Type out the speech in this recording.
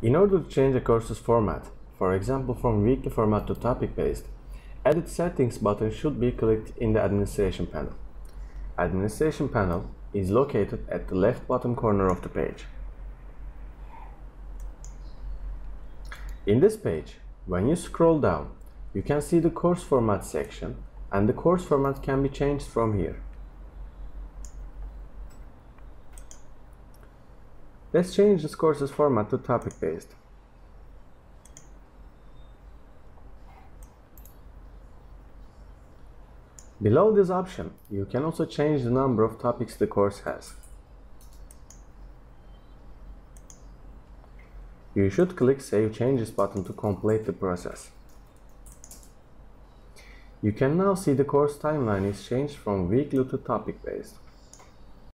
In order to change a course's format, for example from weekly format to topic-based, Edit Settings button should be clicked in the Administration panel. Administration panel is located at the left bottom corner of the page. In this page, when you scroll down, you can see the course format section, and the course format can be changed from here. Let's change this course's format to topic-based. Below this option, you can also change the number of topics the course has. You should click Save Changes button to complete the process. You can now see the course timeline is changed from weekly to topic-based.